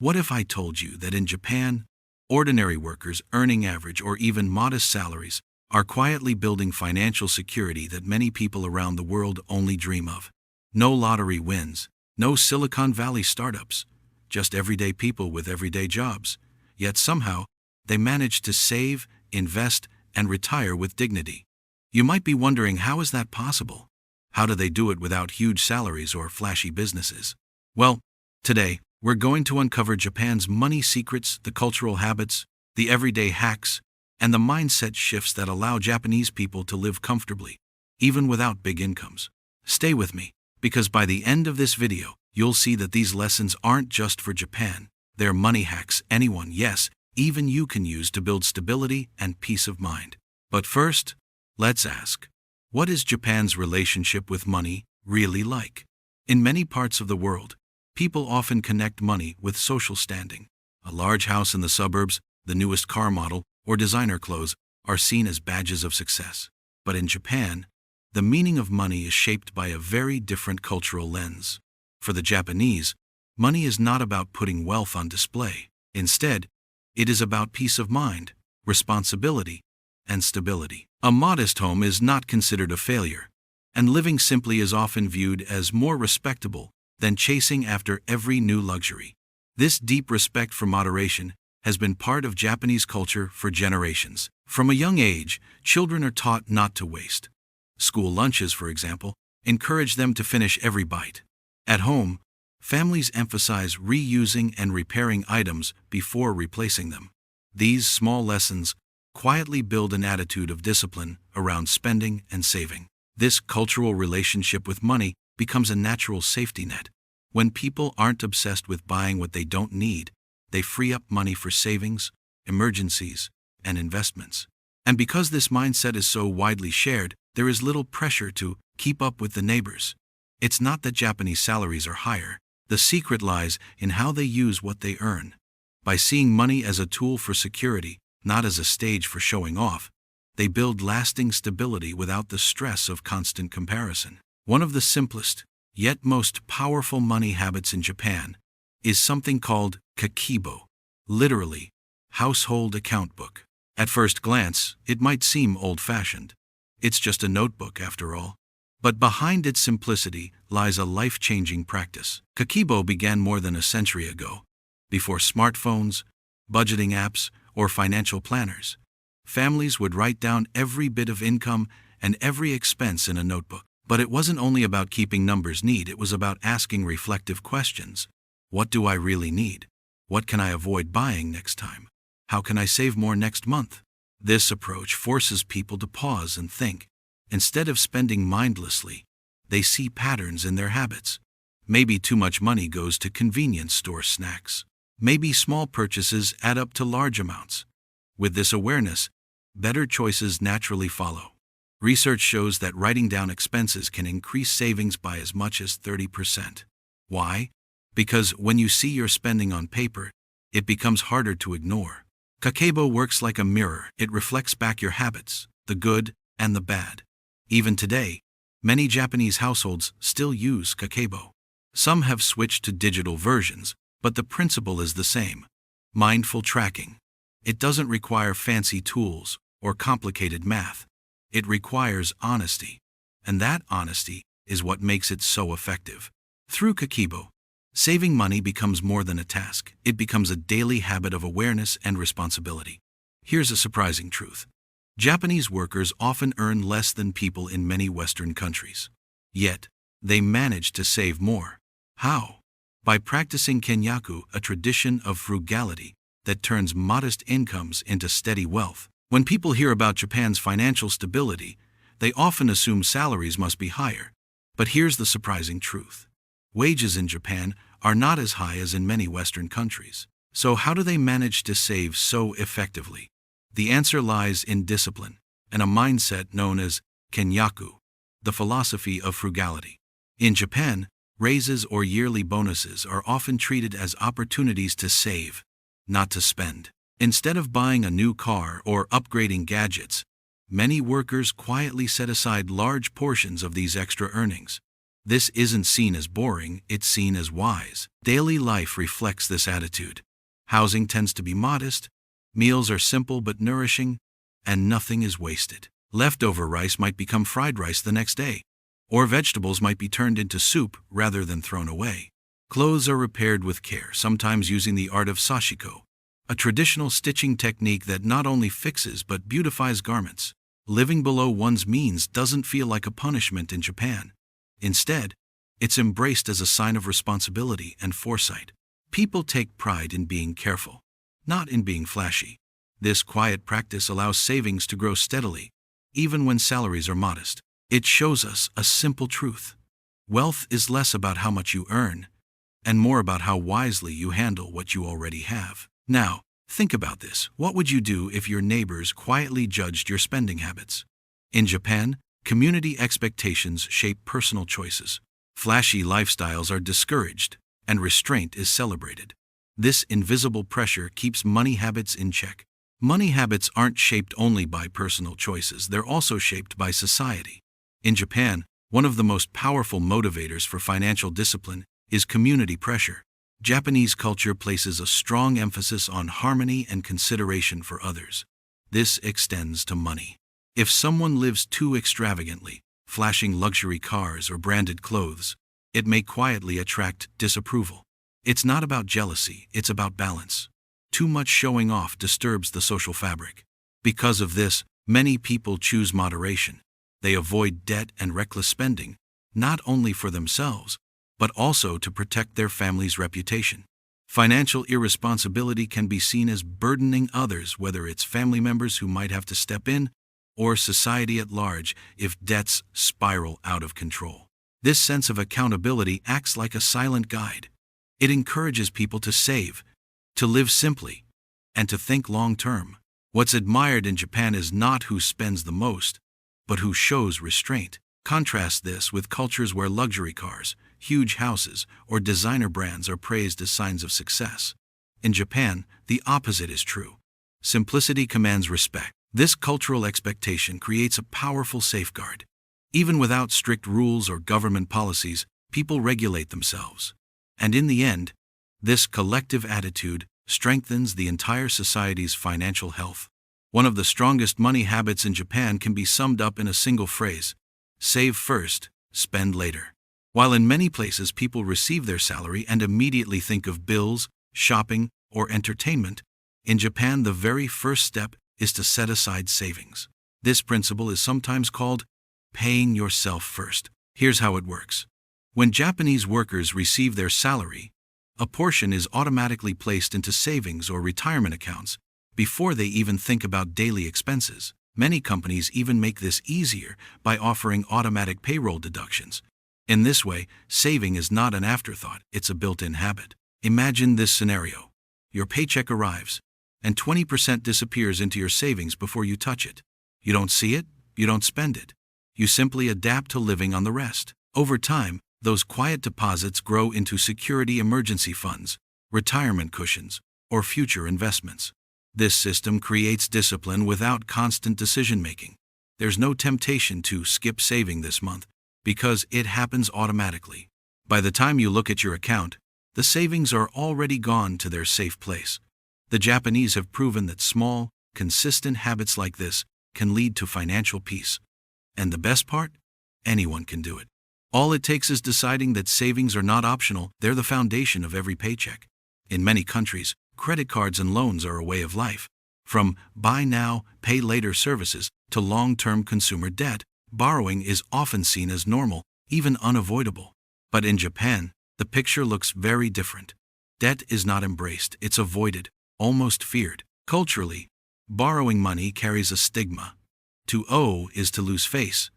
What if I told you that in Japan, ordinary workers earning average or even modest salaries are quietly building financial security that many people around the world only dream of? No lottery wins, no Silicon Valley startups, just everyday people with everyday jobs. Yet somehow, they manage to save, invest, and retire with dignity. You might be wondering, how is that possible? How do they do it without huge salaries or flashy businesses? Well, today, we're going to uncover Japan's money secrets, the cultural habits, the everyday hacks, and the mindset shifts that allow Japanese people to live comfortably, even without big incomes. Stay with me, because by the end of this video, you'll see that these lessons aren't just for Japan. They're money hacks anyone, yes, even you can use to build stability and peace of mind. But first, let's ask, what is Japan's relationship with money really like? In many parts of the world, people often connect money with social standing. A large house in the suburbs, the newest car model, or designer clothes are seen as badges of success. But in Japan, the meaning of money is shaped by a very different cultural lens. For the Japanese, money is not about putting wealth on display. Instead, it is about peace of mind, responsibility, and stability. A modest home is not considered a failure, and living simply is often viewed as more respectable than chasing after every new luxury. This deep respect for moderation has been part of Japanese culture for generations. From a young age, children are taught not to waste. School lunches, for example, encourage them to finish every bite. At home, families emphasize reusing and repairing items before replacing them. These small lessons quietly build an attitude of discipline around spending and saving. This cultural relationship with money becomes a natural safety net. When people aren't obsessed with buying what they don't need, they free up money for savings, emergencies, and investments. And because this mindset is so widely shared, there is little pressure to keep up with the neighbors. It's not that Japanese salaries are higher. The secret lies in how they use what they earn. By seeing money as a tool for security, not as a stage for showing off, they build lasting stability without the stress of constant comparison. One of the simplest, yet most powerful money habits in Japan is something called kakeibo, literally, household account book. At first glance, it might seem old-fashioned. It's just a notebook after all. But behind its simplicity lies a life-changing practice. Kakeibo began more than a century ago. Before smartphones, budgeting apps, or financial planners, families would write down every bit of income and every expense in a notebook. But it wasn't only about keeping numbers neat, it was about asking reflective questions. What do I really need? What can I avoid buying next time? How can I save more next month? This approach forces people to pause and think. Instead of spending mindlessly, they see patterns in their habits. Maybe too much money goes to convenience store snacks. Maybe small purchases add up to large amounts. With this awareness, better choices naturally follow. Research shows that writing down expenses can increase savings by as much as 30%. Why? Because when you see your spending on paper, it becomes harder to ignore. Kakeibo works like a mirror. It reflects back your habits, the good and the bad. Even today, many Japanese households still use kakeibo. Some have switched to digital versions, but the principle is the same. Mindful tracking. It doesn't require fancy tools or complicated math. It requires honesty. And that honesty is what makes it so effective. Through kakeibo, saving money becomes more than a task. It becomes a daily habit of awareness and responsibility. Here's a surprising truth. Japanese workers often earn less than people in many Western countries. Yet, they manage to save more. How? By practicing kenyaku, a tradition of frugality that turns modest incomes into steady wealth. When people hear about Japan's financial stability, they often assume salaries must be higher. But here's the surprising truth. Wages in Japan are not as high as in many Western countries. So how do they manage to save so effectively? The answer lies in discipline and a mindset known as kenyaku, the philosophy of frugality. In Japan, raises or yearly bonuses are often treated as opportunities to save, not to spend. Instead of buying a new car or upgrading gadgets, many workers quietly set aside large portions of these extra earnings. This isn't seen as boring, it's seen as wise. Daily life reflects this attitude. Housing tends to be modest, meals are simple but nourishing, and nothing is wasted. Leftover rice might become fried rice the next day, or vegetables might be turned into soup rather than thrown away. Clothes are repaired with care, sometimes using the art of sashiko, a traditional stitching technique that not only fixes but beautifies garments. Living below one's means doesn't feel like a punishment in Japan. Instead, it's embraced as a sign of responsibility and foresight. People take pride in being careful, not in being flashy. This quiet practice allows savings to grow steadily, even when salaries are modest. It shows us a simple truth. Wealth is less about how much you earn, and more about how wisely you handle what you already have. Now, think about this. What would you do if your neighbors quietly judged your spending habits? In Japan, community expectations shape personal choices. Flashy lifestyles are discouraged, and restraint is celebrated. This invisible pressure keeps money habits in check. Money habits aren't shaped only by personal choices, they're also shaped by society. In Japan, one of the most powerful motivators for financial discipline is community pressure. Japanese culture places a strong emphasis on harmony and consideration for others. This extends to money. If someone lives too extravagantly, flashing luxury cars or branded clothes, it may quietly attract disapproval. It's not about jealousy, it's about balance. Too much showing off disturbs the social fabric. Because of this, many people choose moderation. They avoid debt and reckless spending, not only for themselves, but also to protect their family's reputation. Financial irresponsibility can be seen as burdening others, whether it's family members who might have to step in, or society at large if debts spiral out of control. This sense of accountability acts like a silent guide. It encourages people to save, to live simply, and to think long-term. What's admired in Japan is not who spends the most, but who shows restraint. Contrast this with cultures where luxury cars, huge houses, or designer brands are praised as signs of success. In Japan, the opposite is true. Simplicity commands respect. This cultural expectation creates a powerful safeguard. Even without strict rules or government policies, people regulate themselves. And in the end, this collective attitude strengthens the entire society's financial health. One of the strongest money habits in Japan can be summed up in a single phrase: save first, spend later. While in many places people receive their salary and immediately think of bills, shopping, or entertainment, in Japan the very first step is to set aside savings. This principle is sometimes called paying yourself first. Here's how it works. When Japanese workers receive their salary, a portion is automatically placed into savings or retirement accounts before they even think about daily expenses. Many companies even make this easier by offering automatic payroll deductions. In this way, saving is not an afterthought, it's a built-in habit. Imagine this scenario. Your paycheck arrives, and 20% disappears into your savings before you touch it. You don't see it, you don't spend it. You simply adapt to living on the rest. Over time, those quiet deposits grow into security emergency funds, retirement cushions, or future investments. This system creates discipline without constant decision-making. There's no temptation to skip saving this month, because it happens automatically. By the time you look at your account, the savings are already gone to their safe place. The Japanese have proven that small, consistent habits like this can lead to financial peace. And the best part? Anyone can do it. All it takes is deciding that savings are not optional, they're the foundation of every paycheck. In many countries, credit cards and loans are a way of life. From buy now, pay later services to long-term consumer debt, borrowing is often seen as normal, even unavoidable. But in Japan, the picture looks very different. Debt is not embraced, it's avoided, almost feared. Culturally, borrowing money carries a stigma. To owe is to lose face,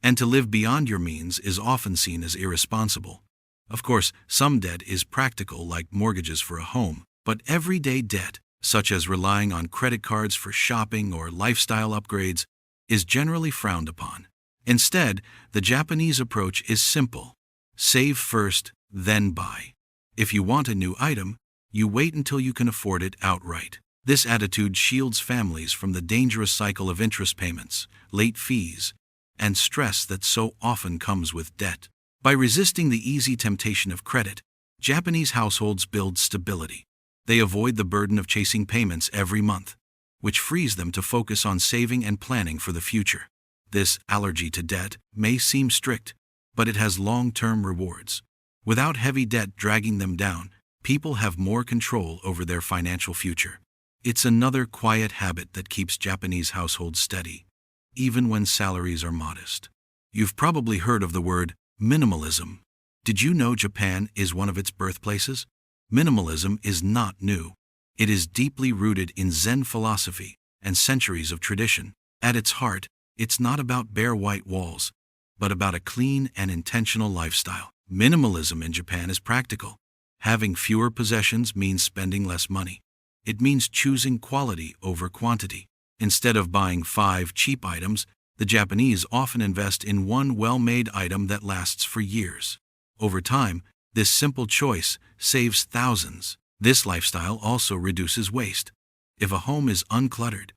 and to live beyond your means is often seen as irresponsible. Of course, some debt is practical, like mortgages for a home, but everyday debt, such as relying on credit cards for shopping or lifestyle upgrades, is generally frowned upon. Instead, the Japanese approach is simple. Save first, then buy. If you want a new item, you wait until you can afford it outright. This attitude shields families from the dangerous cycle of interest payments, late fees, and stress that so often comes with debt. By resisting the easy temptation of credit, Japanese households build stability. They avoid the burden of chasing payments every month, which frees them to focus on saving and planning for the future. This allergy to debt may seem strict, but it has long-term rewards. Without heavy debt dragging them down, people have more control over their financial future. It's another quiet habit that keeps Japanese households steady, even when salaries are modest. You've probably heard of the word minimalism. Did you know Japan is one of its birthplaces? Minimalism is not new. It is deeply rooted in Zen philosophy and centuries of tradition. At its heart, it's not about bare white walls, but about a clean and intentional lifestyle. Minimalism in Japan is practical. Having fewer possessions means spending less money. It means choosing quality over quantity. Instead of buying 5 cheap items, the Japanese often invest in one well-made item that lasts for years. Over time, this simple choice saves thousands. This lifestyle also reduces waste. If a home is uncluttered,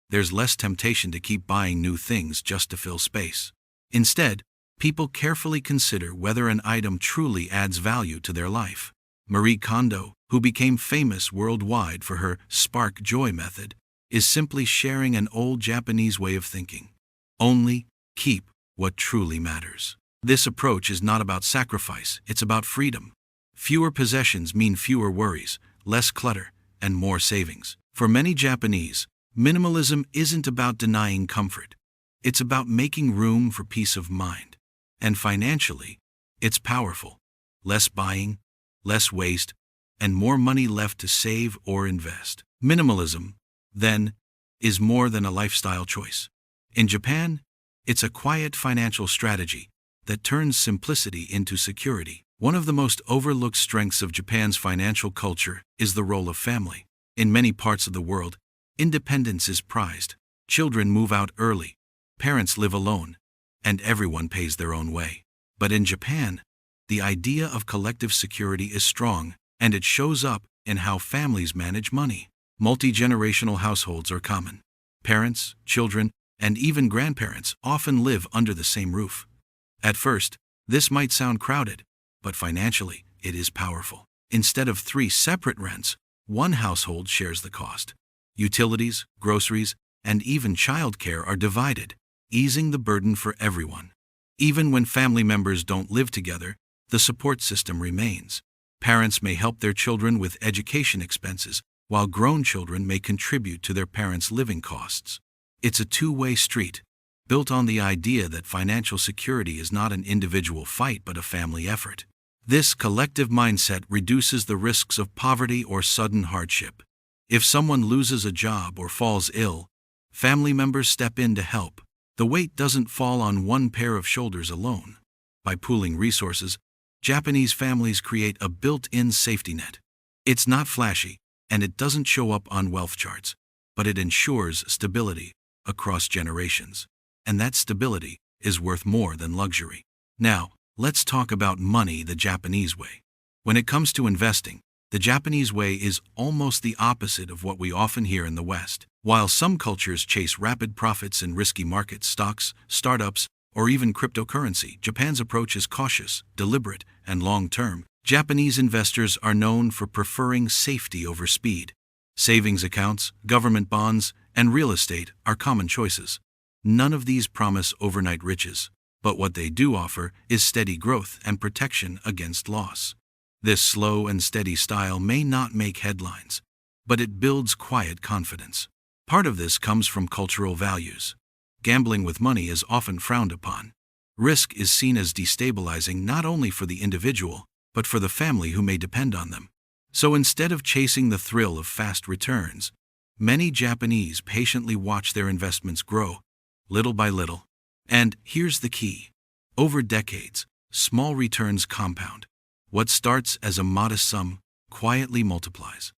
there's less temptation to keep buying new things just to fill space. Instead, people carefully consider whether an item truly adds value to their life. Marie Kondo, who became famous worldwide for her spark joy method, is simply sharing an old Japanese way of thinking. Only keep what truly matters. This approach is not about sacrifice, it's about freedom. Fewer possessions mean fewer worries, less clutter, and more savings. For many Japanese, minimalism isn't about denying comfort. It's about making room for peace of mind. And financially, it's powerful. Less buying, less waste, and more money left to save or invest. Minimalism, then, is more than a lifestyle choice. In Japan, it's a quiet financial strategy that turns simplicity into security. One of the most overlooked strengths of Japan's financial culture is the role of family. In many parts of the world, independence is prized. Children move out early, parents live alone, and everyone pays their own way. But in Japan, the idea of collective security is strong, and it shows up in how families manage money. Multi-generational households are common. Parents, children, and even grandparents often live under the same roof. At first, this might sound crowded, but financially, it is powerful. Instead of 3 separate rents, one household shares the cost. Utilities, groceries, and even childcare are divided, easing the burden for everyone. Even when family members don't live together, the support system remains. Parents may help their children with education expenses, while grown children may contribute to their parents' living costs. It's a two-way street, built on the idea that financial security is not an individual fight but a family effort. This collective mindset reduces the risks of poverty or sudden hardship. If someone loses a job or falls ill, family members step in to help. The weight doesn't fall on one pair of shoulders alone. By pooling resources, Japanese families create a built-in safety net. It's not flashy, and it doesn't show up on wealth charts, but it ensures stability across generations. And that stability is worth more than luxury. Now, let's talk about money the Japanese way. When it comes to investing, the Japanese way is almost the opposite of what we often hear in the West. While some cultures chase rapid profits in risky markets, stocks, startups, or even cryptocurrency, Japan's approach is cautious, deliberate, and long-term. Japanese investors are known for preferring safety over speed. Savings accounts, government bonds, and real estate are common choices. None of these promise overnight riches, but what they do offer is steady growth and protection against loss. This slow and steady style may not make headlines, but it builds quiet confidence. Part of this comes from cultural values. Gambling with money is often frowned upon. Risk is seen as destabilizing not only for the individual, but for the family who may depend on them. So instead of chasing the thrill of fast returns, many Japanese patiently watch their investments grow, little by little. And here's the key. Over decades, small returns compound. What starts as a modest sum quietly multiplies.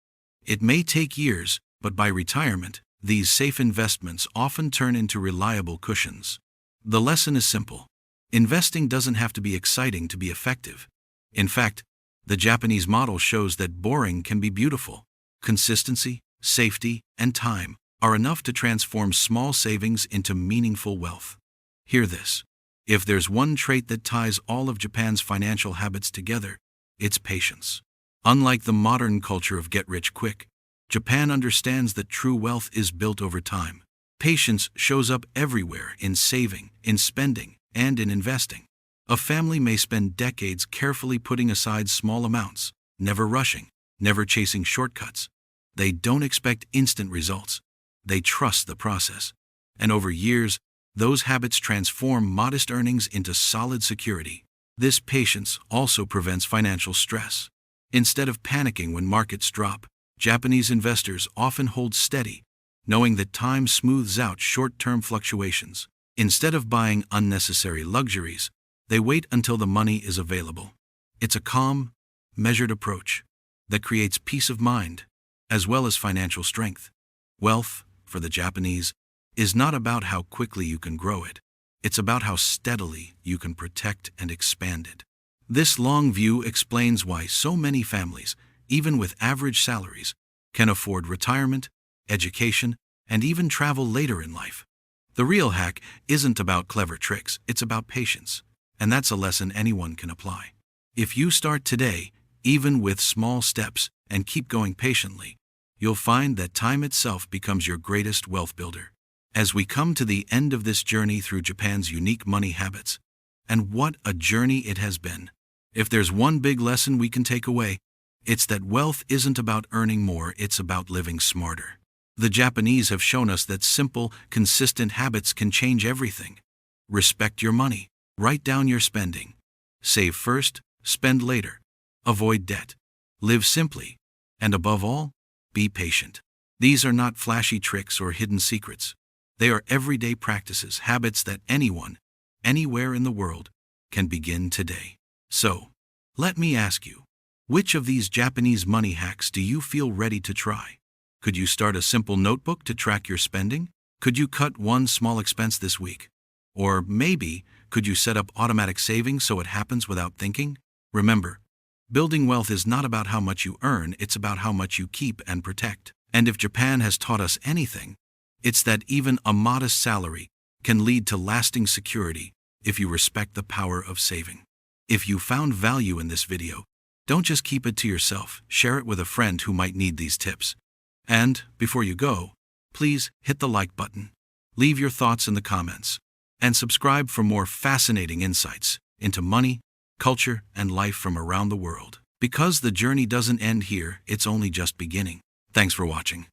It may take years, but by retirement, these safe investments often turn into reliable cushions. The lesson is simple. Investing doesn't have to be exciting to be effective. In fact, the Japanese model shows that boring can be beautiful. Consistency, safety, and time are enough to transform small savings into meaningful wealth. Hear this. If there's one trait that ties all of Japan's financial habits together, it's patience. Unlike the modern culture of get rich quick, Japan understands that true wealth is built over time. Patience shows up everywhere, in saving, in spending, and in investing. A family may spend decades carefully putting aside small amounts, never rushing, never chasing shortcuts. They don't expect instant results. They trust the process. And over years, those habits transform modest earnings into solid security. This patience also prevents financial stress. Instead of panicking when markets drop, Japanese investors often hold steady, knowing that time smooths out short-term fluctuations. Instead of buying unnecessary luxuries, they wait until the money is available. It's a calm, measured approach that creates peace of mind, as well as financial strength. Wealth, for the Japanese, is not about how quickly you can grow it. It's about how steadily you can protect and expand it. This long view explains why so many families, even with average salaries, can afford retirement, education, and even travel later in life. The real hack isn't about clever tricks, it's about patience. And that's a lesson anyone can apply. If you start today, even with small steps, and keep going patiently, you'll find that time itself becomes your greatest wealth builder. As we come to the end of this journey through Japan's unique money habits, and what a journey it has been. If there's one big lesson we can take away, it's that wealth isn't about earning more, it's about living smarter. The Japanese have shown us that simple, consistent habits can change everything. Respect your money. Write down your spending. Save first, spend later. Avoid debt. Live simply. And above all, be patient. These are not flashy tricks or hidden secrets. They are everyday practices, habits that anyone, anywhere in the world, can begin today. So, let me ask you, which of these Japanese money hacks do you feel ready to try? Could you start a simple notebook to track your spending? Could you cut one small expense this week? Or maybe, could you set up automatic savings so it happens without thinking? Remember, building wealth is not about how much you earn, it's about how much you keep and protect. And if Japan has taught us anything, it's that even a modest salary can lead to lasting security if you respect the power of saving. If you found value in this video, don't just keep it to yourself, share it with a friend who might need these tips. And, before you go, please hit the like button, leave your thoughts in the comments, and subscribe for more fascinating insights into money, culture, and life from around the world. Because the journey doesn't end here, it's only just beginning. Thanks for watching.